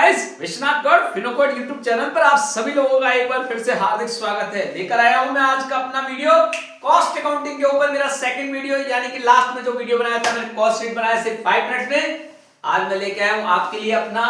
Guys, Vishwanath Gaur फिनोकोड YouTube channel पर आप सभी लोगों का एक बार फिर से हार्दिक स्वागत है। लेकर आया हूं मैं आज का अपना वीडियो कॉस्ट अकाउंटिंग के ऊपर, मेरा सेकंड वीडियो, यानी कि लास्ट में जो वीडियो बनाया था मैंने कॉस्ट शीट बनाया सिर्फ 5 मिनट में। आज मैं लेके आया हूं आपके लिए अपना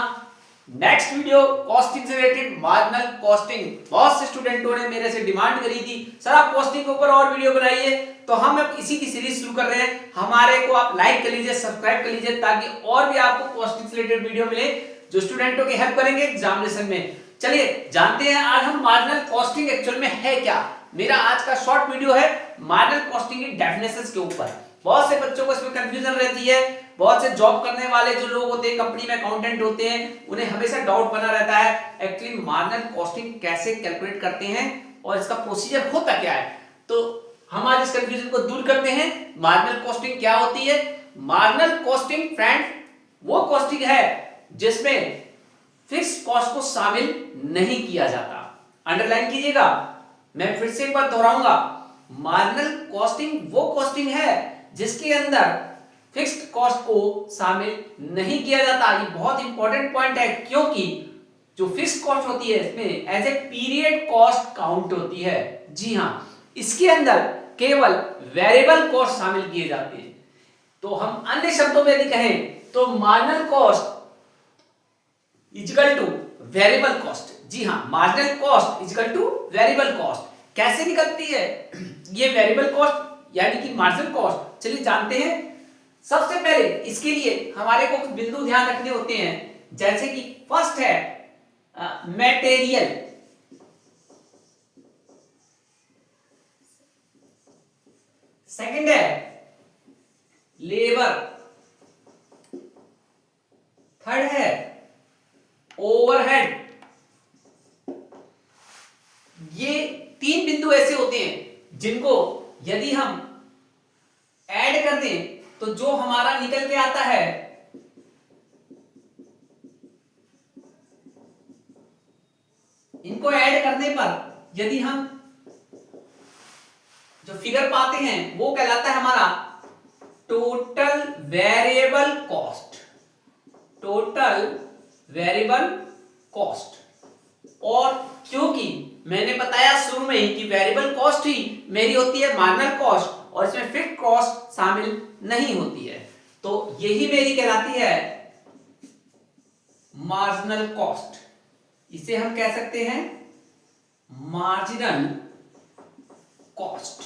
नेक्स्ट वीडियो कॉस्टिंग से रिलेटेड, मार्जिनल कॉस्टिंग। बहुत से स्टूडेंटों ने मेरे से डिमांड करी थी, सर आप कॉस्टिंग के ऊपर और वीडियो बनाइए, तो हम अब इसी की सीरीज शुरू कर रहे हैं। हमारे को आप लाइक कर लीजिए, सब्सक्राइब कर लीजिए, ताकि और भी आपको कॉस्टिंग से रिलेटेड वीडियो मिले जो स्टूडेंटों की हेल्प करेंगे एग्जामिनेशन में। चलिए जानते हैं आज हम मार्जिनल कॉस्टिंग एक्चुअल में है क्या। मेरा आज का शॉर्ट वीडियो है मार्जिनल कॉस्टिंग की डेफिनेशंस के ऊपर। बहुत से बच्चों को इसमें कंफ्यूजन रहती है, बहुत से जॉब करने वाले जो लोग होते हैं, कंपनी में अकाउंटेंट होते हैं, उन्हें हमेशा डाउट बना रहता है एक्चुअली मार्जिनल कॉस्टिंग कैसे कैलकुलेट करते हैं और इसका प्रोसीजर होता क्या है। तो हम आज इस कंफ्यूजन को दूर करते हैं। मार्जिनल कॉस्टिंग क्या होती है? मार्जिनल कॉस्टिंग फ्रेंड वो कॉस्टिंग है जिसमें फिक्स कॉस्ट को शामिल नहीं किया जाता। अंडरलाइन कीजिएगा, मैं फिर से एक बार दोहराऊंगा, मार्जिनल कॉस्टिंग वो कॉस्टिंग है जिसके अंदर फिक्स्ड कॉस्ट को शामिल नहीं किया जाता। ये बहुत इंपॉर्टेंट पॉइंट है, क्योंकि जो फिक्स्ड कॉस्ट होती है इसमें as a period cost count होती है। जी हां, इसके अंदर केवल वेरिएबल कॉस्ट शामिल किए जाते हैं। तो हम अन्य शब्दों में यदि कहें तो marginal cost equal to variable cost. जी हां, marginal cost equal to variable cost. कैसे निकलती है ये वेरिएबल कॉस्ट यानी कि मार्जिनल कॉस्ट? चलिए जानते हैं। सबसे पहले इसके लिए हमारे को कुछ बिंदु ध्यान रखने होते हैं, जैसे कि फर्स्ट है मटेरियल, सेकंड है लेबर, थर्ड है ओवरहेड। ये तीन बिंदु ऐसे होते हैं जिनको यदि हम ऐड कर दें तो जो हमारा निकल के आता है इनको ऐड करने पर यदि हम जो फिगर पाते हैं वो कहलाता है हमारा total variable cost. Total variable cost. और क्योंकि मैंने बताया शुरू में ही कि वेरिएबल कॉस्ट ही मेरी होती है मार्जिनल कॉस्ट और इसमें फिक्स्ड कॉस्ट शामिल नहीं होती है, तो यही मेरी कहलाती है मार्जिनल कॉस्ट। इसे हम कह सकते हैं मार्जिनल कॉस्ट।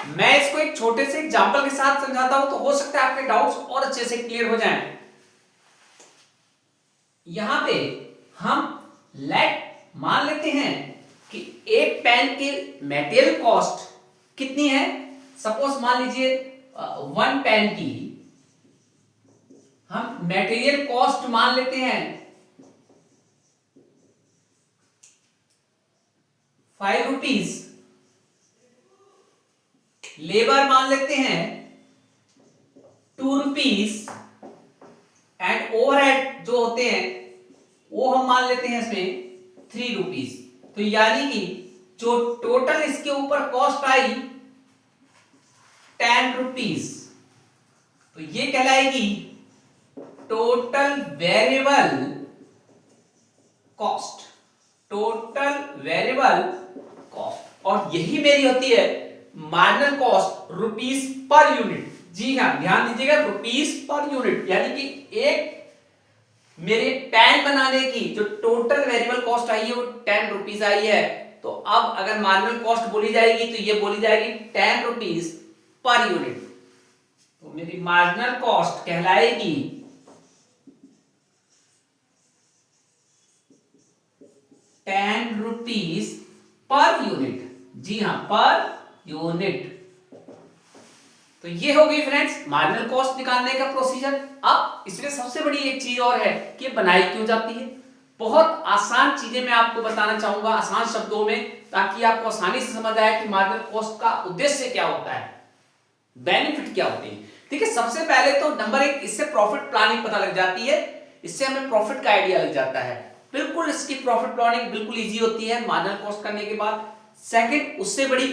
मैं इसको एक छोटे से एग्जांपल के साथ समझाता हूं, तो हो सकता है आपके डाउट्स और अच्छे से क्लियर हो जाएं। यहां पे हम मान लेते हैं कि एक पेन की मटेरियल कॉस्ट कितनी है। सपोज मान लीजिए 1 पेन की हम मटेरियल कॉस्ट मान लेते हैं 5 रुपीज, लेबर मान लेते हैं 2 रुपीज, एंड ओवरहेड जो होते हैं वो हम मान लेते हैं इसमें 3 रुपीज। तो यानी कि जो टोटल इसके ऊपर कॉस्ट आई 10 रुपीज, तो ये कहलाएगी total variable cost. Total variable cost, और यही मेरी होती है marginal cost rupees per unit. जी हां, ध्यान दीजिएगा, रुपीज पर यूनिट, यानी कि एक मेरे पेन बनाने की जो टोटल वेरिएबल कॉस्ट आई है वो 10 रुपीज आई है। तो अब अगर मार्जिनल कॉस्ट बोली जाएगी तो ये बोली जाएगी 10 रुपीज पर यूनिट। तो मेरी मार्जिनल कॉस्ट कहलाएगी 10 रुपीज पर यूनिट। जी हां, पर यूनिट। तो ये हो गई फ्रेंड्स मार्जिनल कॉस्ट निकालने का प्रोसीजर। अब इसमें सबसे बड़ी एक चीज और है कि बनाई क्यों जाती है। बहुत आसान चीजें मैं आपको बताना चाहूंगा आसान शब्दों में, ताकि आपको आसानी से समझ आए कि मार्जिनल कॉस्ट का उद्देश्य क्या होता है, बेनिफिट क्या होते हैं। ठीक है, सबसे पहले तो नंबर 1, इससे प्रॉफिट प्लानिंग पता लग जाती है, इससे हमें प्रॉफिट का आइडिया लग जाता है। बिल्कुल इसकी प्रॉफिट प्लानिंग बिल्कुल ईजी होती है मार्जिनल कॉस्ट करने के बाद। सेकंड, उससे बड़ी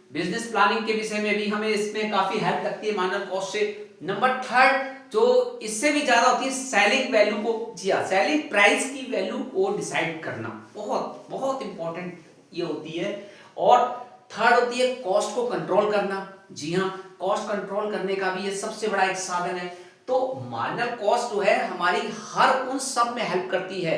बिजनेस प्लानिंग के विषय में भी हमें इसमें काफी हेल्प लगती है मार्जिनल कॉस्ट से। नंबर 3 जो इससे भी ज्यादा होती है सेलिंग वैल्यू को, जी हाँ, सेलिंग प्राइस की वैल्यू को डिसाइड करना, बहुत बहुत इंपॉर्टेंट ये होती है। और थर्ड होती है कॉस्ट को कंट्रोल करना। जी हाँ, कॉस्ट कंट्रोल करने का भी ये सबसे बड़ा एक साधन है। तो मार्जिनल कॉस्ट जो है हमारी हर उन सब में हेल्प करती है,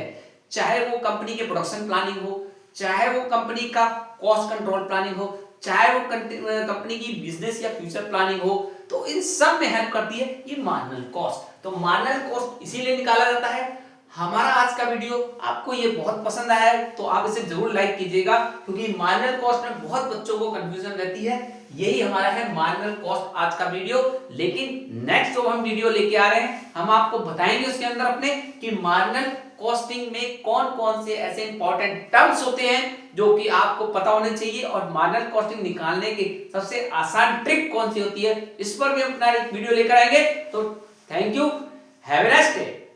चाहे वो कंपनी के प्रोडक्शन प्लानिंग हो, चाहे वो कंपनी का कॉस्ट कंट्रोल प्लानिंग हो, चाहे वो कंपनी की बिजनेस या फ्यूचर प्लानिंग हो, तो इन सब में हेल्प करती है ये मार्जिनल कॉस्ट। तो मार्जिनल कॉस्ट इसीलिए निकाला जाता है। हमारा आज का वीडियो आपको ये बहुत पसंद आया है तो आप इसे जरूर लाइक कीजिएगा, क्योंकि मार्जिनल कॉस्ट में बहुत बच्चों को कंफ्यूजन रहती है। यही हमारा है मार्जिनल कॉस्ट आज का वीडियो। लेकिन नेक्स्ट जो हम वीडियो लेके आ रहे हैं, हम आपको बताएंगे उसके अंदर अपने कि मार्जिनल कॉस्टिंग में कौन कौन से ऐसे इंपॉर्टेंट टर्म्स होते हैं जो कि आपको पता होने चाहिए, और मार्जिनल कॉस्टिंग निकालने की सबसे आसान ट्रिक कौन सी होती है, इस पर भी अपना एक वीडियो लेकर आएंगे। तो thank you, have a nice day.